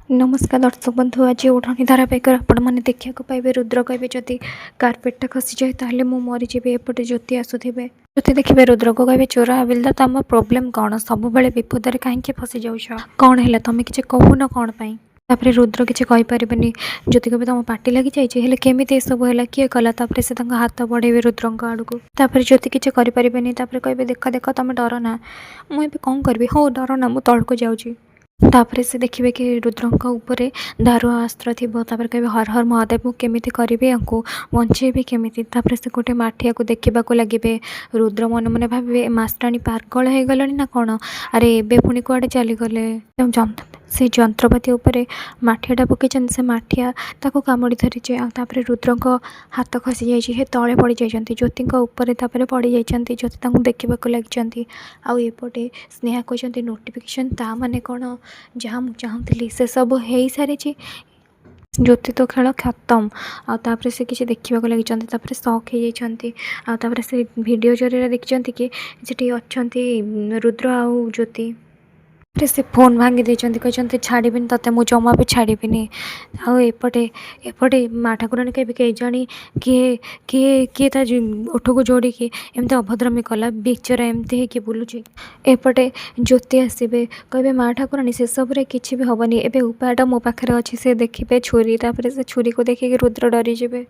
नमस्कार दर्शक बंधु आज ओढ़णी धारावाहिक आपण मैंने देखा पाइबे रुद्र कहे जदि कारपेटा खसी जाए ताहले मु मरीजी एपटे ज्योति आसुवे ज्योति देखिए रुद्र को कहे चोर हाबिलदार तुम प्रोब्लेम कौन सब विपद में कहीं फसी जाऊछ कौन है तुम किसी कहून कौन पाई तापर रुद्र किसी कहीपरि ज्योति कहे तुम पार्टी लगी जाइए केमी सब है किए कला से हाथ बढ़े रुद्र आड़ को ज्योति किसी करें कहे देख देख तुम डर ना मुझे कौन करी हो डर ना मुझ तौक जाऊँगी तापर से देखिए कि रुद्रंक उपरे दारुआ अस्त्र थी कहे हर हर महादेव केमी करी बंचेबी केमी से गोटे माठिया को देखा लगे रुद्र मन मन भावे मास्टाणी पागल हो गला ना कौन अरे एबे पुणी कुआडे चलीगले से जंत्रपाति उपरे माठियाटा पकई से माठिया ताको कामुड़ी धरी आपर रुद्रंक हाथ खसी जाइए तले पड़ जाती ज्योति उपरे पड़ जाती ज्योति देखा लगी आउपटे स्नेहा कहते नोटिफिकेशन ता माने कौन जहाँ मुझे चाहूली से सब हो सारी ज्योति तो खेल खत्म आउे से किसी देखा लगी शौक हो जाती से वीडियो जरिए देखते कि सेठी अच्छा रुद्र आउ ज्योति से फोन भांगी देते कहते छाड़बी ते मुझे जमा भी छाड़बी आउपटे माँ ठाकुराणी कहे जानी किए किए किए ता ओठ को जोड़ी एमती अभद्रमी कला बिचरा एमती हो बुलूची एपटे ज्योति आसबे कहे माँ ठाकुराणी से सब किसी भी हेनी एवं उपायटा मो पाखे अच्छी से देखिए छुरी से छुरी को देखिए रुद्र डरीजे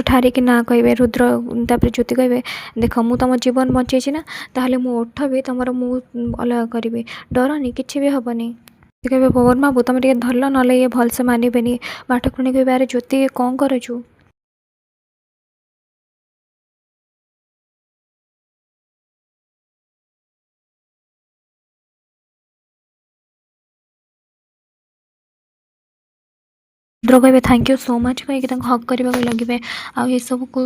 ठारिकी ना कहे रुद्र ज्योति कहे देख मु तुम जीवन बचे ना ताहले मो ओठ भी तुम अलग करी डरनी कि भी हेनी कहे पवन बाबू तुम धरल ना ये भलसे मानबे बाटकुणी कहे अरे ज्योति कौन करूँ रुद्र कहे थैंक यू सो मच कहीं हक करने लगे आउ सब को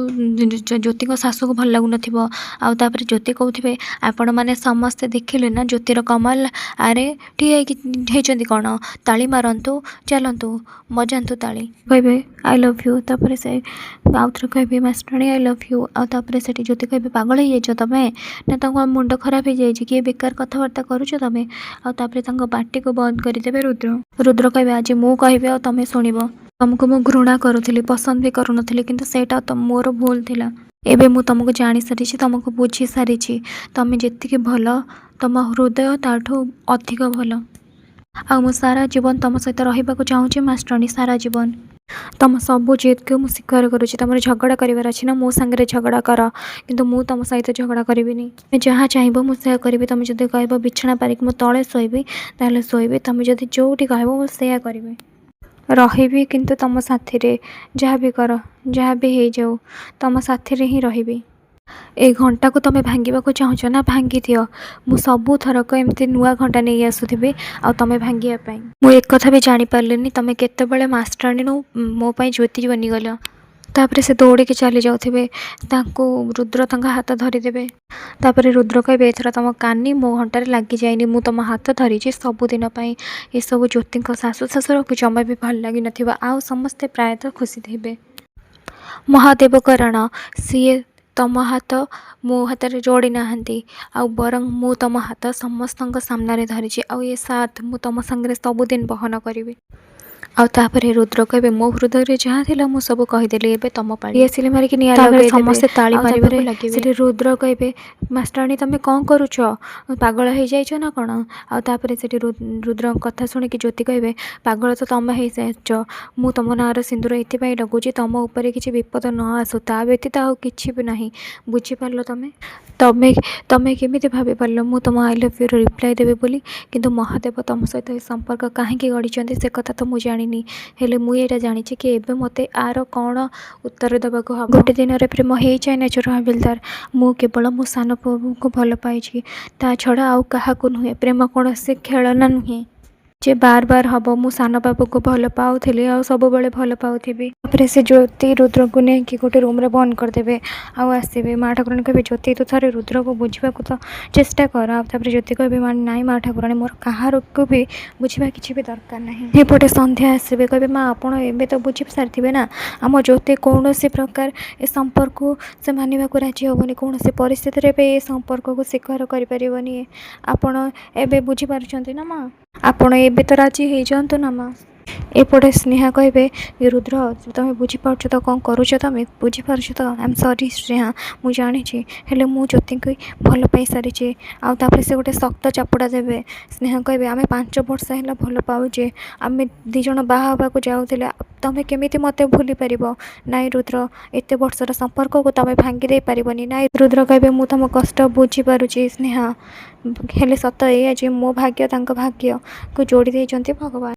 ज्योति सासू को भल लगुन आउे ज्योति कहते आपण मैंने समस्ते देखिले ना ज्योतिर कमाल आरे ठीक कौन ताली मारतु चलतु बजातु ताली कहे आई लव यू तापर से आउ थे कहे मास्टराणी आई लव यू आउे से ज्योति कहे पागल हो तुम्हें ना मुंड खराब हो जाए किए बेकार कथबार्ता करुच तुम्हें आउे पार्टी को बंद करदे रुद्र कहे आज मु कह तुम्हें शुणव तुमको मु घृणा करुली पसंद भी करूनली कि तो मोर भूल थिला एबे मु तुमको जानी सारी तुमको बुझी सारी तुम जी भल तुम हृदय ताठू अधिक भल आ सारा जीवन तुम सहित रहा चाहूँगी मास्टराणी सारा जीवन तुम सब जिद को मुझे स्वीकार करुँच तुम झगड़ा करार अच्छी ना मो सांगे झगड़ा कर कि मुझ तुम सहित झगड़ा करी जहाँ चाहब मुझे करी तुम जो कह बिछना पारिक मु तले शोबी ताले शोबी तुम जो जोटी कहब मुझे करी रही किंतु तुम साथी रे जहाँ भी कर जहाँ भी हो जाऊ तुम साथी रे ही रही ए घंटा को तुम भांगा चाहूच ना भांगी दियो मु सबू थरक एमती नुआ घंटा नहीं आसुथी आ तुम भांगापी मुझे एक कथा भी जानीपारे तुम केतबले मास्टराणी मो ज्योति बनीगल तापर से दौड़ के चली जाऊे रुद्र हाथ धरीदे तापर रुद्र कहे एथर तुम कानी मो घंटार लगी जाए मु तुम हाथ धरी सबुदिन ये सब ज्योति सासू ससुर को जमा भी भल लगी न आउ समस्ते प्रायतः खुशी थे महादेव कारण सी तुम हाथ मो हाथ में जोड़ी नहांती आ बरং मु तुम हाथ समस्त सामने धरी आउ ये साथ मु तुम संगे सबुदिन बहन करी आउे रुद्र कहे मो हृदय जहाँ थी मुझे सब कहीदेली ए तुम पाड़ी आसिले मारिक समस्ते ताली मारे लगे रुद्र कहे मास्टराणी तुम कौन करुच पागल हो जाइछ ना कौन आउे से रुद्र कथा शुणिक ज्योति कहे पागल तो तुम हो साइच मु तुम नार सिंदूर ये लगुच तुम उपर किसी विपद न आसू ता व्यतीत आउ कि भी ना बुझीपार तुम्हें तुम्हें तुम्हें केमी भावी पार मु तुम आई लव यू रिप्लाई देवे बोली किंतु महादेव तुम सहित संपर्क कहीं गढ़ी से कथा तो मुझे जानी हेले मुझे जानी कि एबे मते आर कौन उत्तर देवा गोटे दिन प्रेम हो जाए ना चोर हाबिलदार मु केवल मो सान पुओ को भल पाई ता छड़ा आउ क्या नुहे प्रेम कौन से खेलना नुहे जे बार बार हम मु सान बाबू को भल पाऊली आ सब बेले भल पाऊथी से ज्योति रुद्र को लेकिन गोटे रूम रे बंद करदे आसबे माँ ठाकुराणी कहे ज्योति तू थे रुद्र को बुझा तो चेष्टा कर आपर ज्योति कहे नाई माँ ठाकुराणी मोर कहार को भी बुझा किसी भी दरकार ना एपटे संध्या आसबे कहे माँ आपड़ ए तो बुझी सारी ना आम ज्योति कौन प्रकार ए संपर्क से मानवा को राजी हेनी कौन परिस्थिति ए संपर्क को स्वीकार करें आपड़ ए बुझीपार ना माँ। ଆପଣ ଏବେ ତ ରାଜି ହେଇଯାଆନ୍ତୁ ନା ମା। ଏପଟେ ସ୍ନେହା କହିବେ ରୁଦ୍ର ତମେ ବୁଝିପାରୁଛ ତ କ'ଣ କରୁଛ, ତମେ ବୁଝିପାରୁଛ ତ? ଆଇ ଏମ୍ ସରି ସ୍ନେହା, ମୁଁ ଜାଣିଛି, ହେଲେ ମୁଁ ଜ୍ୟୋତିଙ୍କୁ ଭଲ ପାଇସାରିଛି। ଆଉ ତାପରେ ସେ ଗୋଟେ ଶକ୍ତ ଚାପୁଡ଼ା ଦେବେ। ସ୍ନେହା କହିବେ ଆମେ 5 ବର୍ଷ ହେଲା ଭଲ ପାଉଛେ, ଆମେ 2 ଜଣ ବାହା ହେବାକୁ ଯାଉଥିଲେ, ତମେ କେମିତି ମୋତେ ଭୁଲି ପାରିବ? ନାଇଁ ରୁଦ୍ର, ଏତେ ବର୍ଷର ସମ୍ପର୍କକୁ ତମେ ଭାଙ୍ଗି ଦେଇ ପାରିବନି। ନାଇଁ ରୁଦ୍ର କହିବେ ମୁଁ ତମ କଷ୍ଟ ବୁଝିପାରୁଛି ସ୍ନେହା, ହେଲେ ସତ ଏଇଆ ଯେ ମୋ ଭାଗ୍ୟ ତାଙ୍କ ଭାଗ୍ୟକୁ ଯୋଡ଼ି ଦେଇଛନ୍ତି ଭଗବାନ।